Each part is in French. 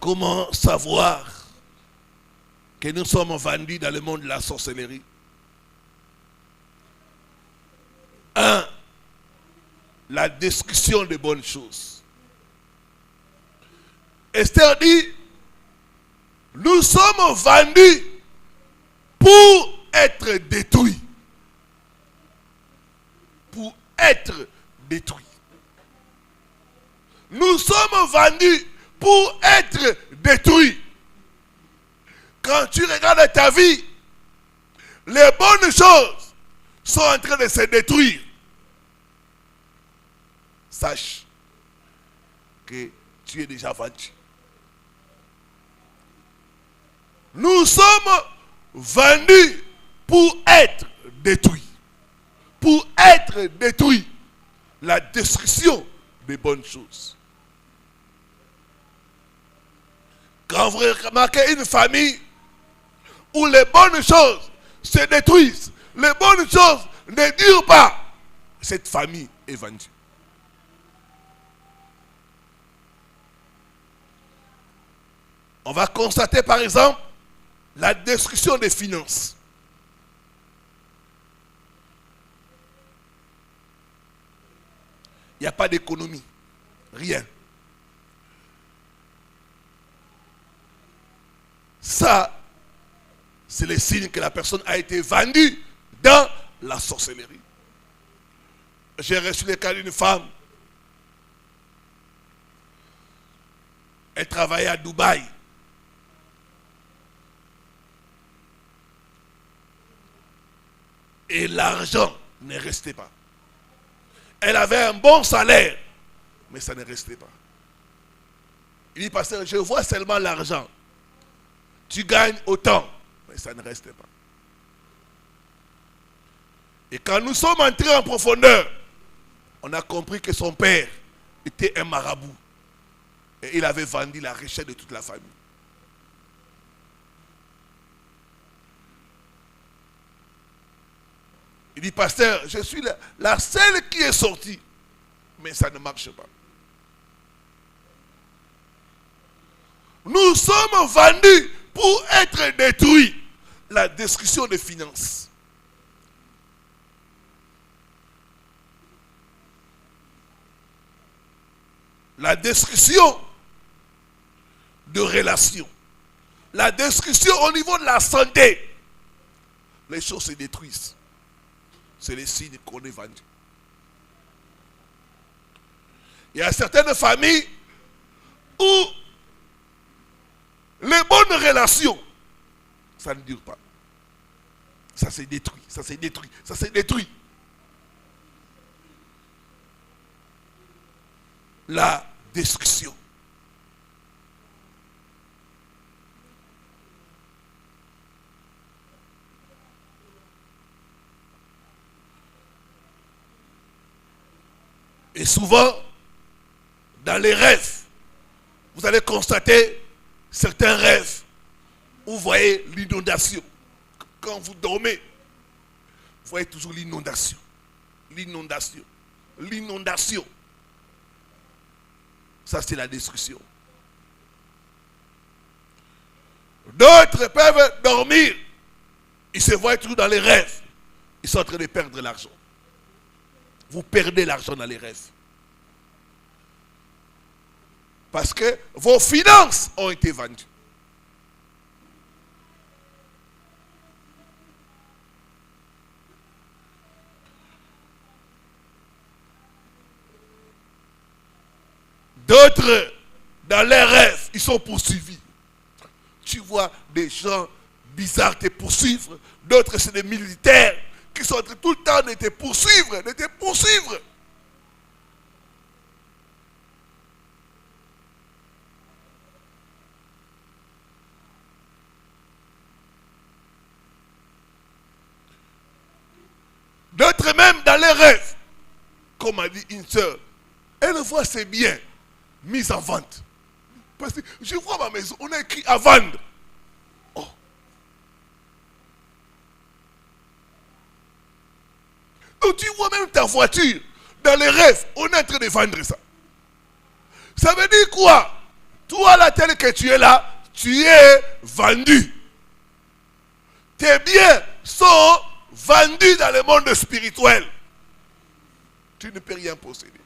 Comment savoir que nous sommes vendus dans le monde de la sorcellerie? 1. La description des bonnes choses. Esther dit, nous sommes vendus pour être détruits. Pour être détruits. Nous sommes vendus pour être détruits. Quand tu regardes ta vie, les bonnes choses sont en train de se détruire. Sache que tu es déjà vendu. Nous sommes vendus pour être détruits. Pour être détruits. La destruction des bonnes choses. Quand vous remarquez une famille où les bonnes choses se détruisent, les bonnes choses ne durent pas, cette famille est vendue. On va constater par exemple la destruction des finances. Il n'y a pas d'économie, rien. Ça, c'est le signe que la personne a été vendue dans la sorcellerie. J'ai reçu le cas d'une femme. Elle travaillait à Dubaï. Et l'argent ne restait pas. Elle avait un bon salaire, mais ça ne restait pas. Il dit, pasteur, je vois seulement l'argent. Tu gagnes autant, mais ça ne restait pas. Et quand nous sommes entrés en profondeur, on a compris que son père était un marabout. Et il avait vendu la richesse de toute la famille. Il dit, pasteur, je suis la seule qui est sortie. Mais ça ne marche pas. Nous sommes vendus pour être détruits. La destruction des finances. La destruction de relations. La destruction au niveau de la santé. Les choses se détruisent. C'est le signe qu'on est vendu. Il y a certaines familles où les bonnes relations, ça ne dure pas. Ça se détruit, ça se détruit, ça se détruit. La destruction. Et souvent, dans les rêves, vous allez constater certains rêves où vous voyez l'inondation. Quand vous dormez, vous voyez toujours l'inondation. L'inondation. L'inondation. Ça, c'est la destruction. D'autres peuvent dormir. Ils se voient toujours dans les rêves. Ils sont en train de perdre l'argent. Vous perdez l'argent dans les rêves. Parce que vos finances ont été vendues. D'autres, dans leurs rêves, ils sont poursuivis. Tu vois des gens bizarres te poursuivre. D'autres, c'est des militaires qui sont en train tout le temps de te poursuivre, de te poursuivre. D'autres même dans les rêves, comme a dit une sœur, elle voit ses biens mis en vente. Parce que je vois ma maison, on a écrit à vendre. Oh. Donc tu vois même ta voiture, dans les rêves, on est en train de vendre ça. Ça veut dire quoi? Toi, là, tel que tu es là, tu es vendu. Tes biens sont vendus dans le monde spirituel. Tu ne peux rien posséder.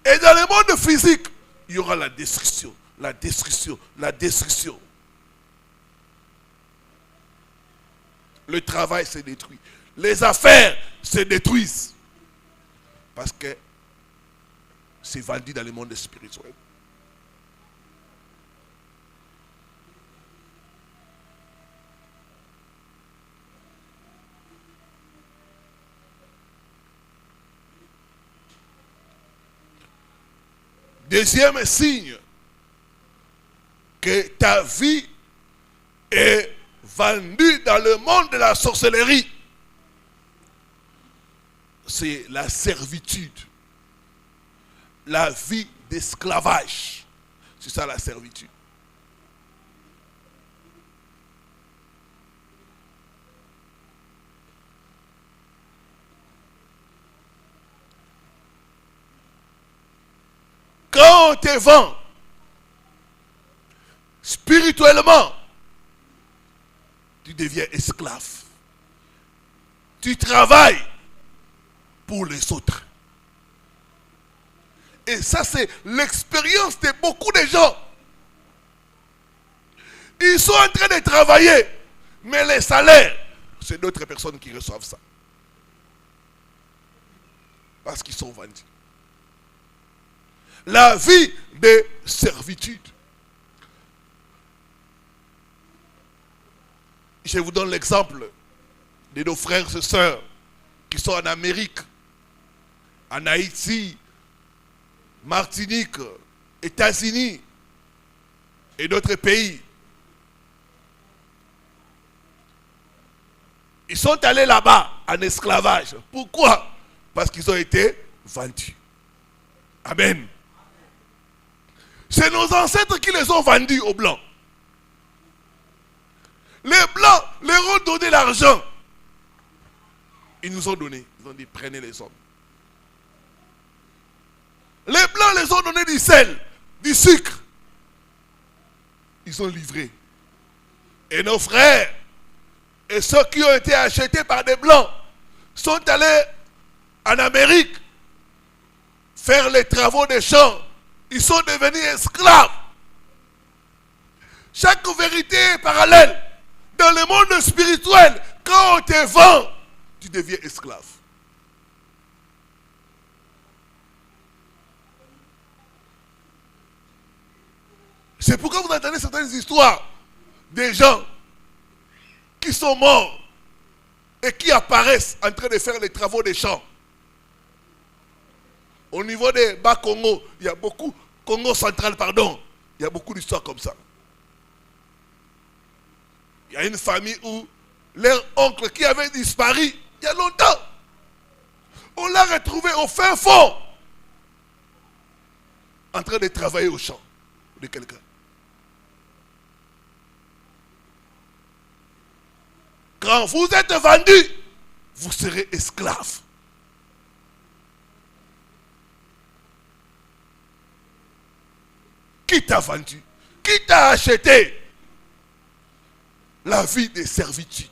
Et dans le monde physique, il y aura la destruction, la destruction, la destruction. Le travail se détruit. Les affaires se détruisent. Parce que c'est vendu dans le monde spirituel. Deuxième signe que ta vie est vendue dans le monde de la sorcellerie, c'est la servitude, la vie d'esclavage. C'est ça la servitude. Quand on te vend spirituellement, tu deviens esclave. Tu travailles pour les autres. Et ça, c'est l'expérience de beaucoup de gens. Ils sont en train de travailler, mais les salaires, c'est d'autres personnes qui reçoivent ça. Parce qu'ils sont vendus. La vie de servitude. Je vous donne l'exemple de nos frères et sœurs qui sont en Amérique, en Haïti, Martinique, États-Unis et d'autres pays. Ils sont allés là-bas en esclavage. Pourquoi? Parce qu'ils ont été vendus. Amen. C'est nos ancêtres qui les ont vendus aux Blancs. Les Blancs leur ont donné l'argent. Ils nous ont donné. Ils ont dit, prenez les hommes. Les Blancs les ont donné du sel, du sucre. Ils ont livré. Et nos frères et ceux qui ont été achetés par des Blancs sont allés en Amérique faire les travaux des champs. Ils sont devenus esclaves. Chaque vérité est parallèle. Dans le monde spirituel, quand on te vend, tu deviens esclave. C'est pourquoi vous entendez certaines histoires des gens qui sont morts et qui apparaissent en train de faire les travaux des champs. Au niveau des Bas-Congo, il y a beaucoup, Congo central, pardon, il y a beaucoup d'histoires comme ça. Il y a une famille où leur oncle qui avait disparu il y a longtemps, on l'a retrouvé au fin fond, en train de travailler au champ de quelqu'un. Quand vous êtes vendu, vous serez esclave. Qui t'a vendu? Qui t'a acheté? La vie de servitude.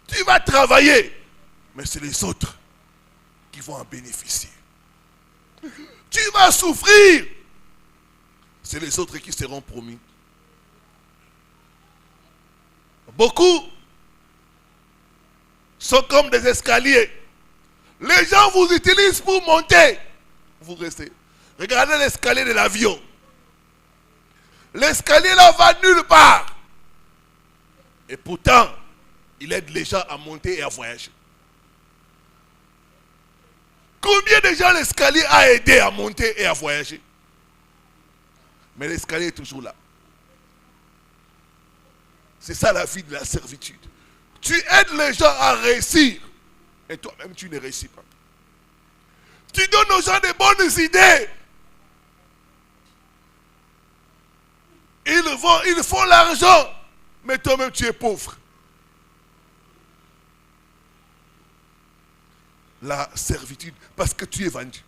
Tu vas travailler, mais c'est les autres qui vont en bénéficier. Tu vas souffrir, c'est les autres qui seront promis. Beaucoup sont comme des escaliers. Les gens vous utilisent pour monter. Vous restez. Regardez l'escalier de l'avion. L'escalier là va nulle part. Et pourtant, il aide les gens à monter et à voyager. Combien de gens l'escalier a aidé à monter et à voyager? Mais l'escalier est toujours là. C'est ça la vie de la servitude. Tu aides les gens à réussir. Et toi-même, tu ne réussis pas. Tu donnes aux gens de bonnes idées. Ils font l'argent. Mais toi-même, tu es pauvre. La servitude, parce que tu es vendu.